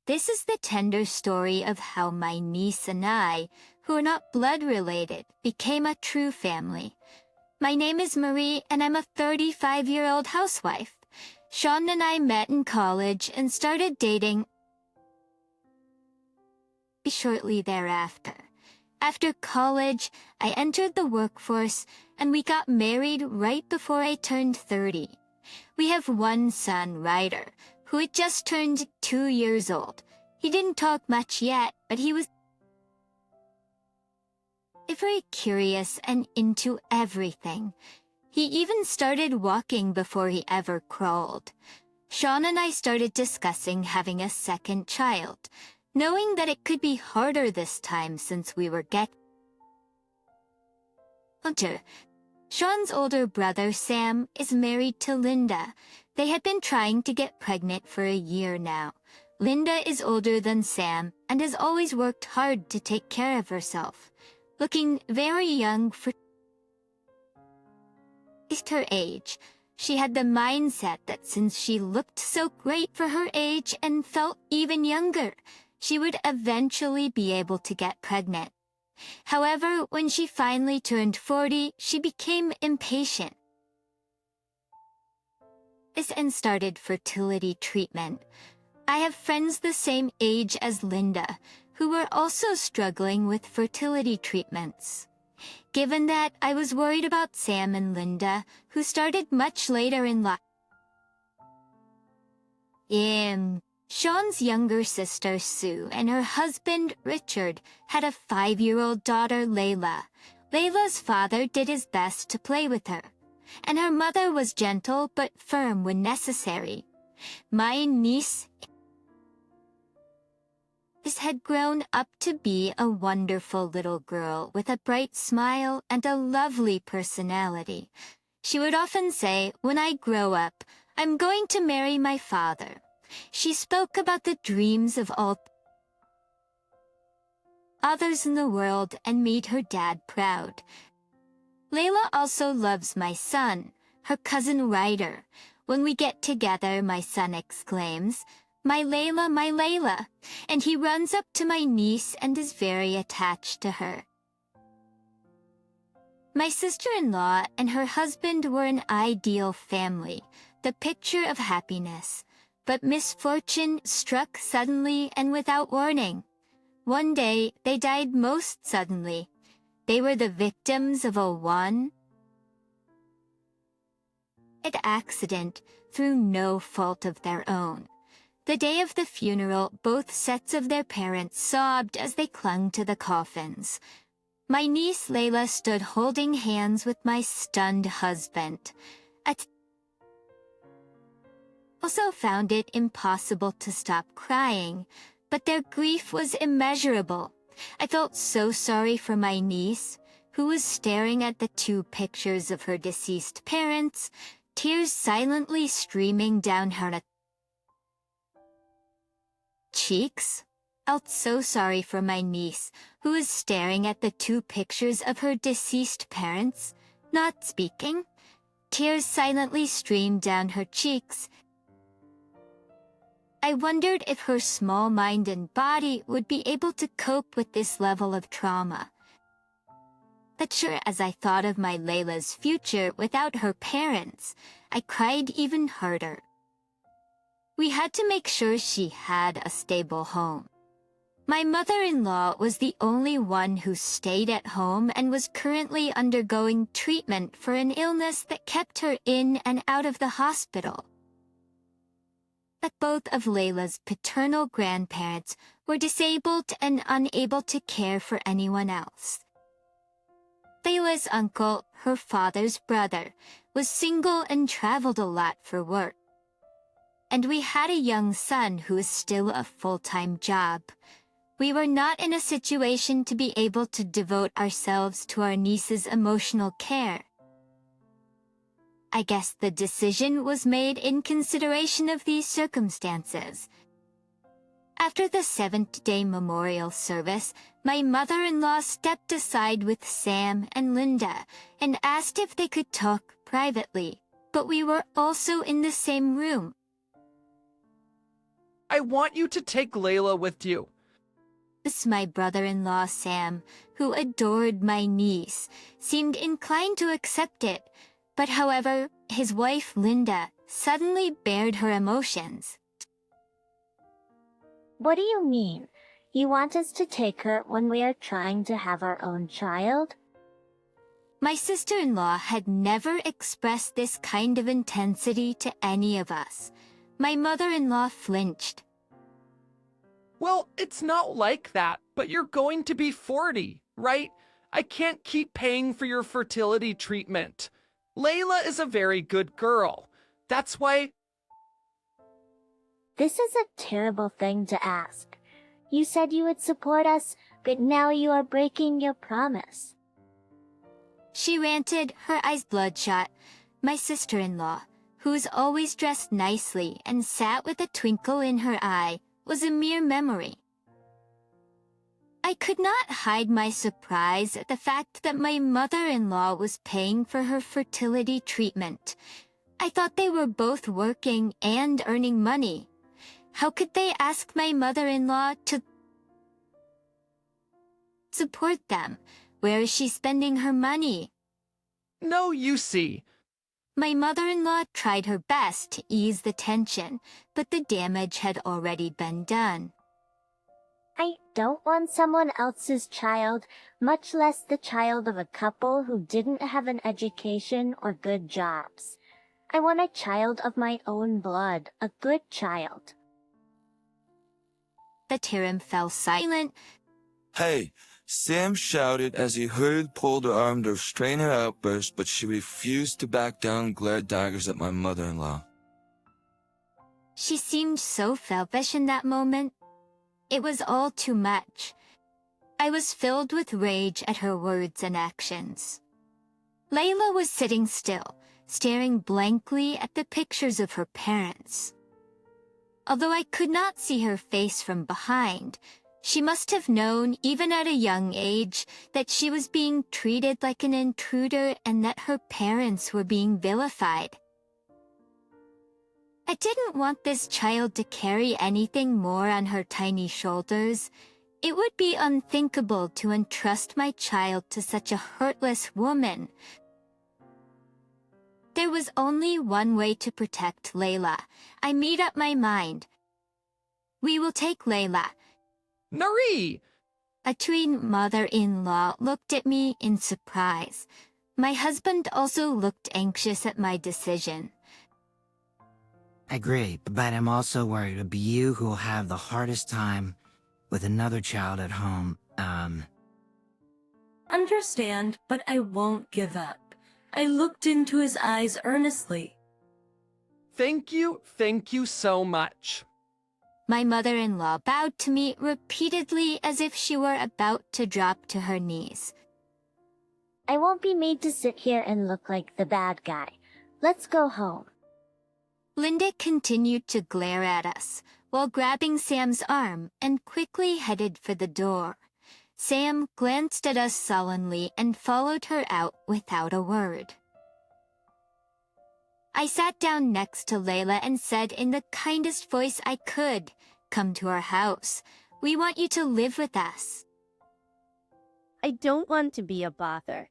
This is the tender story of how my niece and I, who are not blood related, became a true family. My name is Marie and I'm a 35-year-old housewife. Sean and I met in college and started dating shortly thereafter. After college, I entered the workforce and we got married right before I turned 30. We have one son, Ryder, who had just turned 2 years old. He didn't talk much yet, but he was very curious and into everything. He even started walking before he ever crawled. Sean and I started discussing having a second child, knowing that it could be harder this time since we were older. Sean's older brother, Sam, is married to Linda. They had been trying to get pregnant for a year now. Linda is older than Sam and has always worked hard to take care of herself, looking very young for her age. She had the mindset that since she looked so great for her age and felt even younger, she would eventually be able to get pregnant. However, when she finally turned 40, she became impatient and started fertility treatment. I have friends the same age as Linda, who were also struggling with fertility treatments. Given that, I was worried about Sam and Linda, who started much later in life. Sean's younger sister, Sue, and her husband, Richard, had a 5-year-old daughter, Layla. Layla's father did his best to play with her, and her mother was gentle but firm when necessary. My niece had grown up to be a wonderful little girl with a bright smile and a lovely personality. She would often say, "When I grow up, I'm going to marry my father." She spoke about the dreams of all others in the world and made her dad proud. Layla also loves my son, her cousin Ryder. When we get together, my son exclaims, my Layla," and he runs up to my niece and is very attached to her. My sister-in-law and her husband were an ideal family, the picture of happiness. But misfortune struck suddenly and without warning. One day, they died most suddenly. They were the victims of a one-off accident through no fault of their own. The day of the funeral, both sets of their parents sobbed as they clung to the coffins. My niece Layla stood holding hands with my stunned husband. Also found it impossible to stop crying, but their grief was immeasurable. I felt so sorry for my niece, who was staring at the 2 pictures of her deceased parents, tears silently streaming down her cheeks. I felt so sorry for my niece, who was staring at the 2 pictures of her deceased parents, not speaking. Tears silently streamed down her cheeks. I wondered if her small mind and body would be able to cope with this level of trauma. But sure, as I thought of my Layla's future without her parents, I cried even harder. We had to make sure she had a stable home. My mother-in-law was the only one who stayed at home and was currently undergoing treatment for an illness that kept her in and out of the hospital. But both of Layla's paternal grandparents were disabled and unable to care for anyone else. Layla's uncle, her father's brother, was single and traveled a lot for work. And we had a young son who was still a full-time job. We were not in a situation to be able to devote ourselves to our niece's emotional care. I guess the decision was made in consideration of these circumstances. After the 7th-day memorial service, my mother-in-law stepped aside with Sam and Linda and asked if they could talk privately, but we were also in the same room. I want you to take Layla with you. My brother-in-law Sam, who adored my niece, seemed inclined to accept it, but however, his wife Linda suddenly bared her emotions. What do you mean? You want us to take her when we are trying to have our own child? My sister-in-law had never expressed this kind of intensity to any of us. My mother-in-law flinched. Well, it's not like that, but you're going to be 40, right? I can't keep paying for your fertility treatment. Layla is a very good girl. That's why... This is a terrible thing to ask. You said you would support us, but now you are breaking your promise. She ranted, her eyes bloodshot. My sister-in-law, who's always dressed nicely and sat with a twinkle in her eye, was a mere memory. I could not hide my surprise at the fact that my mother-in-law was paying for her fertility treatment. I thought they were both working and earning money. How could they ask my mother-in-law to support them? Where is she spending her money? No, you see. My mother-in-law tried her best to ease the tension, but the damage had already been done. I don't want someone else's child, much less the child of a couple who didn't have an education or good jobs. I want a child of my own blood, a good child. The Tiram fell silent. Hey, Sam shouted as he hurried pulled her arm to restrain her outburst, but she refused to back down and glared daggers at my mother-in-law. She seemed so selfish in that moment. It was all too much. I was filled with rage at her words and actions. Layla was sitting still, staring blankly at the pictures of her parents. Although I could not see her face from behind, she must have known, even at a young age, that she was being treated like an intruder and that her parents were being vilified. I didn't want this child to carry anything more on her tiny shoulders. It would be unthinkable to entrust my child to such a hurtless woman. There was only one way to protect Layla. I made up my mind. We will take Layla. Nari! A twin mother-in-law looked at me in surprise. My husband also looked anxious at my decision. I agree, but I'm also worried it'll be you who will have the hardest time with another child at home. Understand, but I won't give up. I looked into his eyes earnestly. Thank you so much. My mother-in-law bowed to me repeatedly as if she were about to drop to her knees. I won't be made to sit here and look like the bad guy. Let's go home. Linda continued to glare at us, while grabbing Sam's arm and quickly headed for the door. Sam glanced at us sullenly and followed her out without a word. I sat down next to Layla and said in the kindest voice I could, "Come to our house. We want you to live with us." I don't want to be a bother.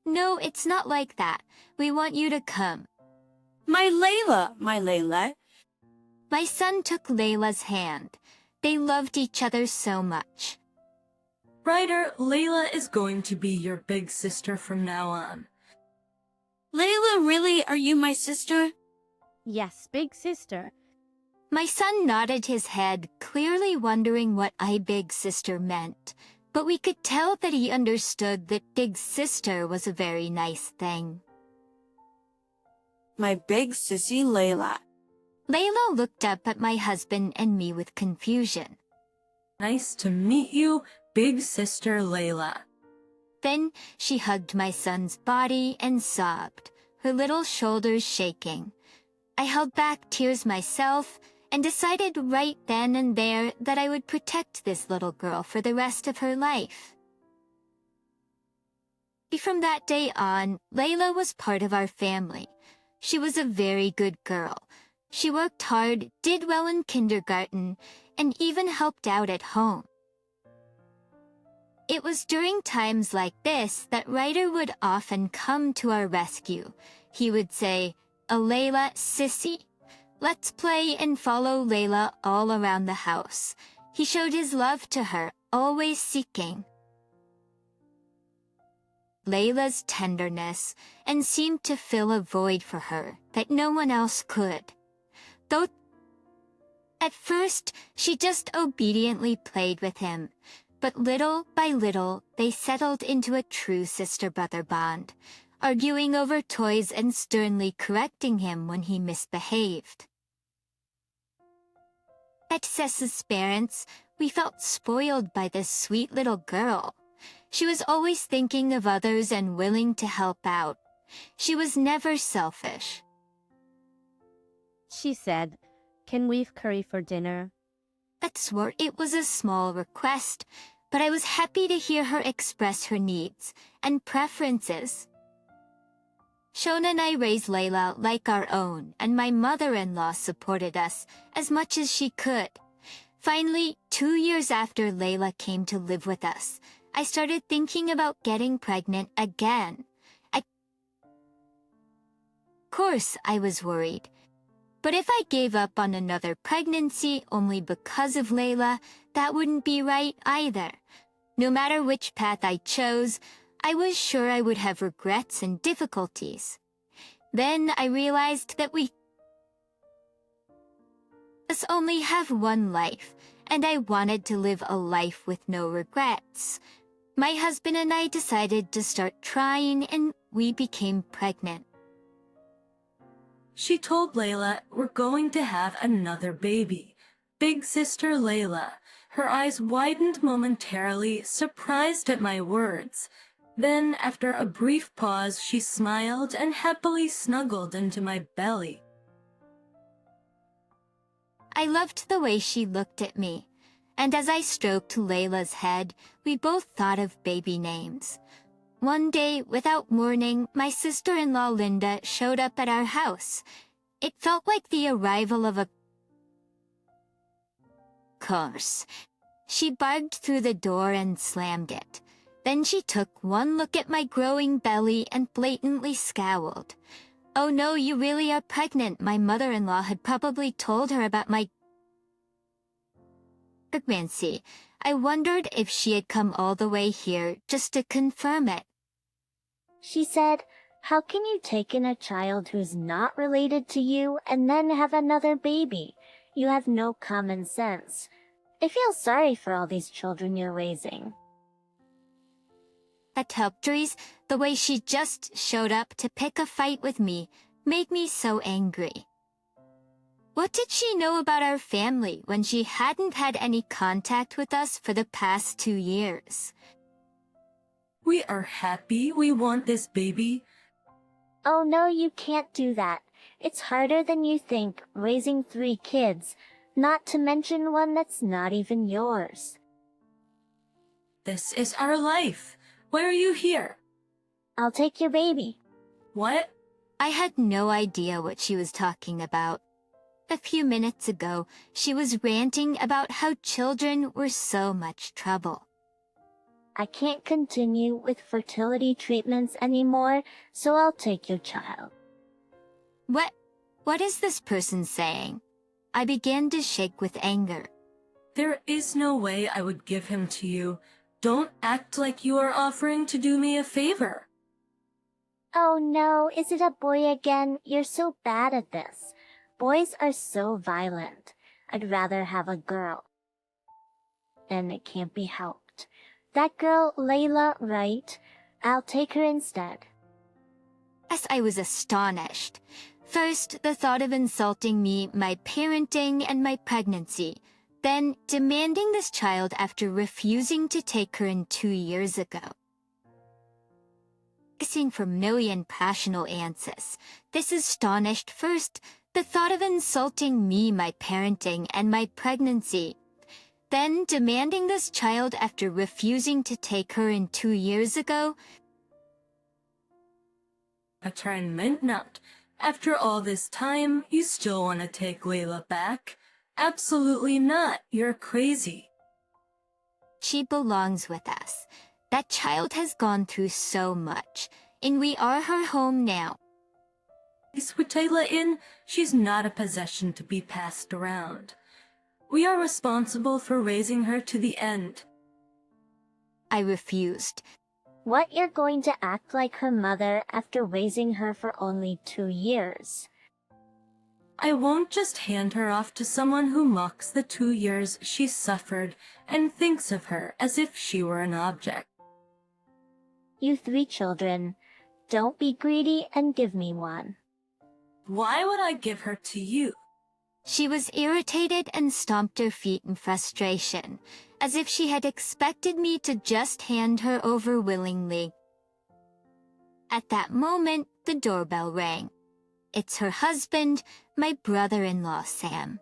No, it's not like that. We want you to come. My Layla, my Layla. My son took Layla's hand. They loved each other so much. Ryder, Layla is going to be your big sister from now on. Layla, really? Are you my sister? Yes, big sister. My son nodded his head, clearly wondering what I big sister meant, but we could tell that he understood that big sister was a very nice thing. My big sissy Layla. Layla looked up at my husband and me with confusion. Nice to meet you, big sister Layla. Then she hugged my son's body and sobbed, her little shoulders shaking. I held back tears myself and decided right then and there that I would protect this little girl for the rest of her life. From that day on, Layla was part of our family. She was a very good girl. She worked hard, did well in kindergarten, and even helped out at home. It was during times like this that Ryder would often come to our rescue. He would say, "Layla, sissy, let's play," and follow Layla all around the house. He showed his love to her, always seeking Layla's tenderness and seemed to fill a void for her that no one else could. Though at first she just obediently played with him, but little by little they settled into a true sister-brother bond, arguing over toys and sternly correcting him when he misbehaved. At Cessa's parents, we felt spoiled by this sweet little girl. She was always thinking of others and willing to help out. She was never selfish. She said, "Can we have curry for dinner?" At swore it was a small request, but I was happy to hear her express her needs and preferences. Shona and I raised Layla like our own, and my mother-in-law supported us as much as she could. Finally, 2 years after Layla came to live with us, I started thinking about getting pregnant again. Of course, I was worried. But if I gave up on another pregnancy only because of Layla, that wouldn't be right either. No matter which path I chose, I was sure I would have regrets and difficulties. Then I realized that we only have one life, and I wanted to live a life with no regrets. My husband and I decided to start trying, and we became pregnant. She told Layla we're going to have another baby. Big sister Layla. Her eyes widened momentarily, surprised at my words. Then, after a brief pause, she smiled and happily snuggled into my belly. I loved the way she looked at me, and as I stroked Layla's head, we both thought of baby names. One day, without warning, my sister-in-law Linda showed up at our house. It felt like the arrival of a curse. She barged through the door and slammed it. Then she took one look at my growing belly and blatantly scowled. "Oh no, you really are pregnant," my mother-in-law had probably told her about my pregnancy. I wondered if she had come all the way here just to confirm it. She said, "How can you take in a child who's not related to you and then have another baby? You have no common sense. I feel sorry for all these children you're raising." At Helptrees, the way she just showed up to pick a fight with me made me so angry. What did she know about our family when she hadn't had any contact with us for the past 2 years? We are happy we want this baby. "Oh no, you can't do that. It's harder than you think, raising 3 kids, not to mention one that's not even yours." This is our life. Why are you here? "I'll take your baby." What? I had no idea what she was talking about. A few minutes ago, she was ranting about how children were so much trouble. "I can't continue with fertility treatments anymore, so I'll take your child." What is this person saying? I began to shake with anger. There is no way I would give him to you. Don't act like you are offering to do me a favor. "Oh no, is it a boy again? You're so bad at this. Boys are so violent. I'd rather have a girl." "And it can't be helped. That girl, Layla, right? I'll take her instead." As I was astonished. First, the thought of insulting me, my parenting, and my pregnancy. Then, demanding this child after refusing to take her in 2 years ago. Kissing for million passional answers. This astonished first, the thought of insulting me, my parenting, and my pregnancy. Then, demanding this child after refusing to take her in 2 years ago. Attunement not. After all this time, you still want to take Layla back? Absolutely not. You're crazy. She belongs with us. That child has gone through so much, and we are her home now. Please put Layla in. She's not a possession to be passed around. We are responsible for raising her to the end. I refused. What, you're going to act like her mother after raising her for only 2 years? I won't just hand her off to someone who mocks the 2 years she suffered and thinks of her as if she were an object. You 3 children. Don't be greedy and give me one. Why would I give her to you? She was irritated and stomped her feet in frustration, as if she had expected me to just hand her over willingly. At that moment, the doorbell rang. It's her husband, my brother-in-law, Sam.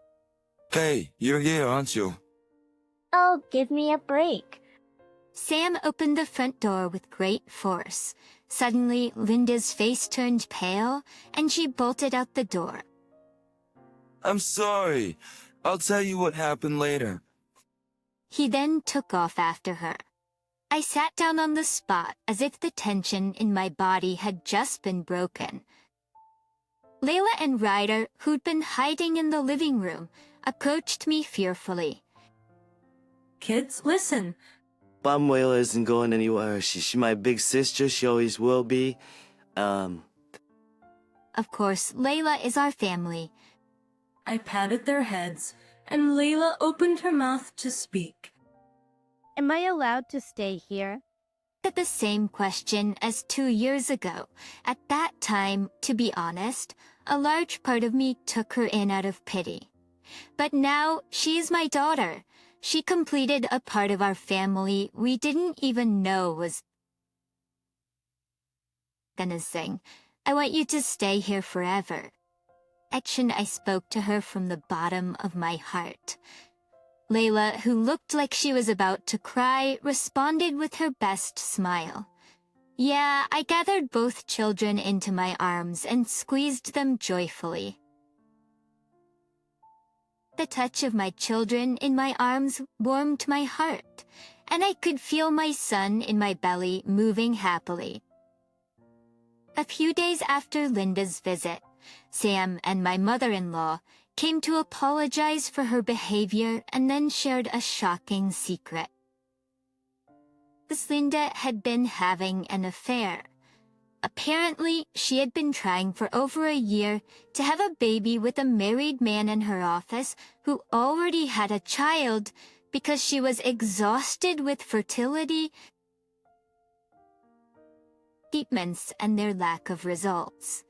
Hey, you're here, aren't you? Oh, give me a break. Sam opened the front door with great force. Suddenly, Linda's face turned pale, and she bolted out the door. I'm sorry. I'll tell you what happened later. He then took off after her. I sat down on the spot as if the tension in my body had just been broken. Layla and Ryder, who'd been hiding in the living room, approached me fearfully. Kids, listen. Mom Layla isn't going anywhere. She's my big sister. She always will be. Of course, Layla is our family. I patted their heads, and Layla opened her mouth to speak. Am I allowed to stay here? At the same question as 2 years ago. At that time, to be honest, a large part of me took her in out of pity. But now, she is my daughter. She completed a part of our family we didn't even know was gonna sing. I want you to stay here forever. Action, I spoke to her from the bottom of my heart. Layla, who looked like she was about to cry, responded with her best smile. Yeah, I gathered both children into my arms and squeezed them joyfully. The touch of my children in my arms warmed my heart, and I could feel my son in my belly moving happily. A few days after Linda's visit, Sam and my mother-in-law came to apologize for her behavior and then shared a shocking secret. Miss Linda had been having an affair. Apparently, she had been trying for over a year to have a baby with a married man in her office who already had a child because she was exhausted with fertility treatments and their lack of results.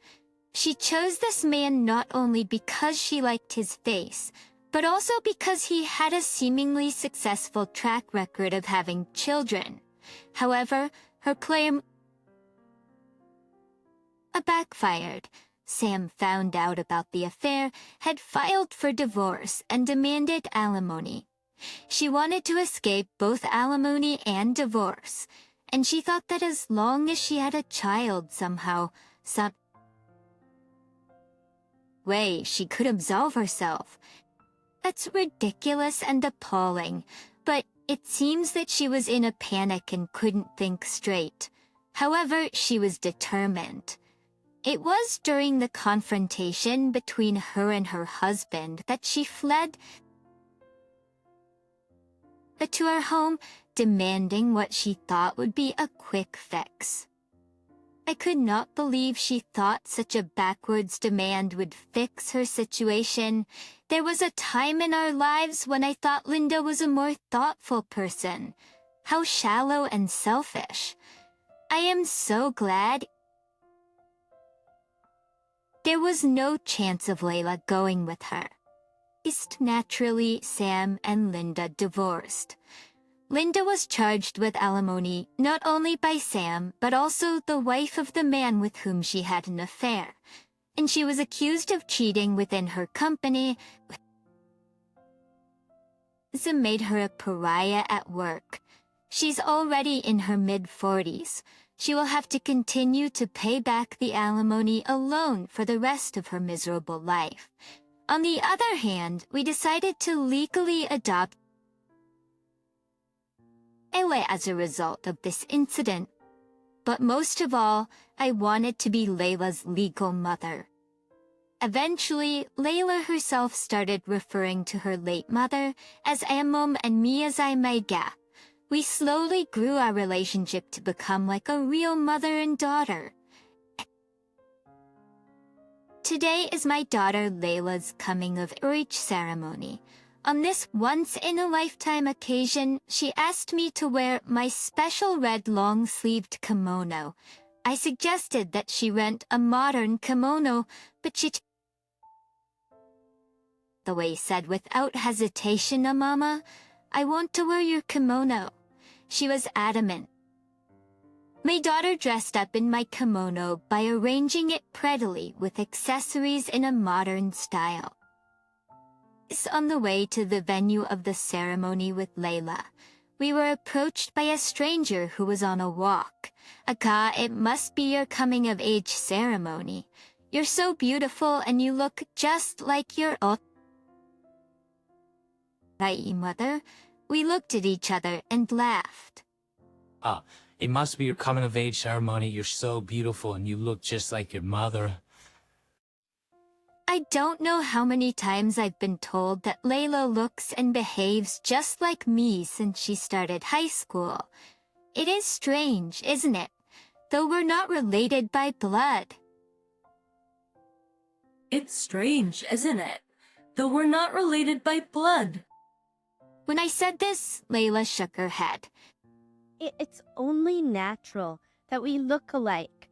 She chose this man not only because she liked his face, but also because he had a seemingly successful track record of having children. However, her claim backfired. Sam found out about the affair, had filed for divorce, and demanded alimony. She wanted to escape both alimony and divorce, and she thought that as long as she had a child somehow, some way she could absolve herself. That's ridiculous and appalling, but it seems that she was in a panic and couldn't think straight. However, she was determined. It was during the confrontation between her and her husband that she fled to her home, demanding what she thought would be a quick fix. I could not believe she thought such a backwards demand would fix her situation. There was a time in our lives when I thought Linda was a more thoughtful person. How shallow and selfish. I am so glad. There was no chance of Layla going with her. Naturally, Sam and Linda divorced. Linda was charged with alimony not only by Sam, but also the wife of the man with whom she had an affair, and she was accused of cheating within her company. This made her a pariah at work. She's already in her mid-40s. She will have to continue to pay back the alimony alone for the rest of her miserable life. On the other hand, we decided to legally adopt Layla as a result of this incident. But most of all, I wanted to be Layla's legal mother. Eventually, Layla herself started referring to her late mother as Amom and me as Maiga. We slowly grew our relationship to become like a real mother and daughter. Today is my daughter Layla's coming of age ceremony. On this once-in-a-lifetime occasion, she asked me to wear my special red long-sleeved kimono. I suggested that she rent a modern kimono, but she the way said without hesitation, Mama, I want to wear your kimono. She was adamant. My daughter dressed up in my kimono by arranging it prettily with accessories in a modern style. On the way to the venue of the ceremony with Layla, we were approached by a stranger who was on a walk. Aka, it must be your coming-of-age ceremony. You're so beautiful and you look just like your mother. We looked at each other and laughed. Ah, it must be your coming-of-age ceremony. You're so beautiful and you look just like your mother. I don't know how many times I've been told that Layla looks and behaves just like me since she started high school. It is strange, isn't it? Though we're not related by blood. It's strange, isn't it? Though we're not related by blood. When I said this, Layla shook her head. It's only natural that we look alike.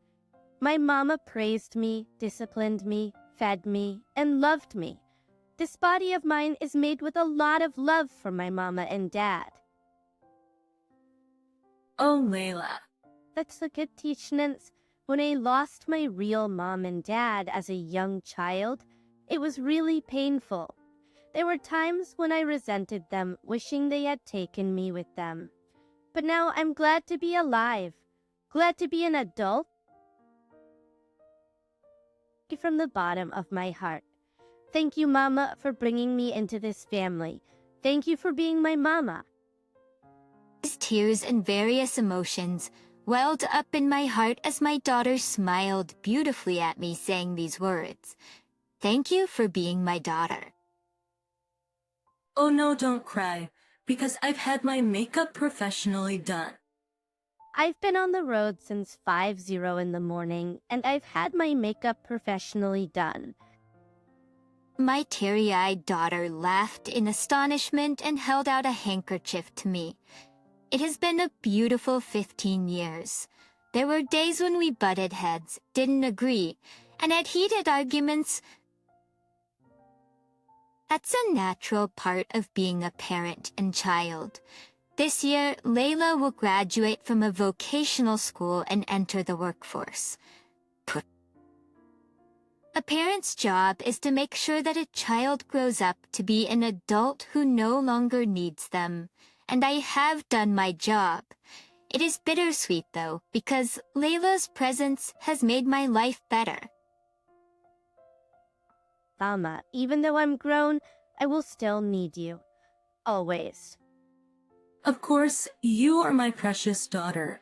My mama praised me, disciplined me, fed me, and loved me. This body of mine is made with a lot of love from my mama and dad. Oh, Layla. That's a good teachnance. When I lost my real mom and dad as a young child, it was really painful. There were times when I resented them, wishing they had taken me with them. But now I'm glad to be alive, glad to be an adult. From the bottom of my heart. Thank you, Mama, for bringing me into this family. Thank you for being my mama. Tears and various emotions welled up in my heart as my daughter smiled beautifully at me saying these words. Thank you for being my daughter. Oh no, don't cry, because I've had my makeup professionally done. I've been on the road since 5:00 in the morning, and I've had my makeup professionally done. My teary-eyed daughter laughed in astonishment and held out a handkerchief to me. It has been a beautiful 15 years. There were days when we butted heads, didn't agree, and had heated arguments. That's a natural part of being a parent and child. This year, Layla will graduate from a vocational school and enter the workforce. A parent's job is to make sure that a child grows up to be an adult who no longer needs them, and I have done my job. It is bittersweet, though, because Layla's presence has made my life better. Mama, even though I'm grown, I will still need you. Always. Of course, you are my precious daughter,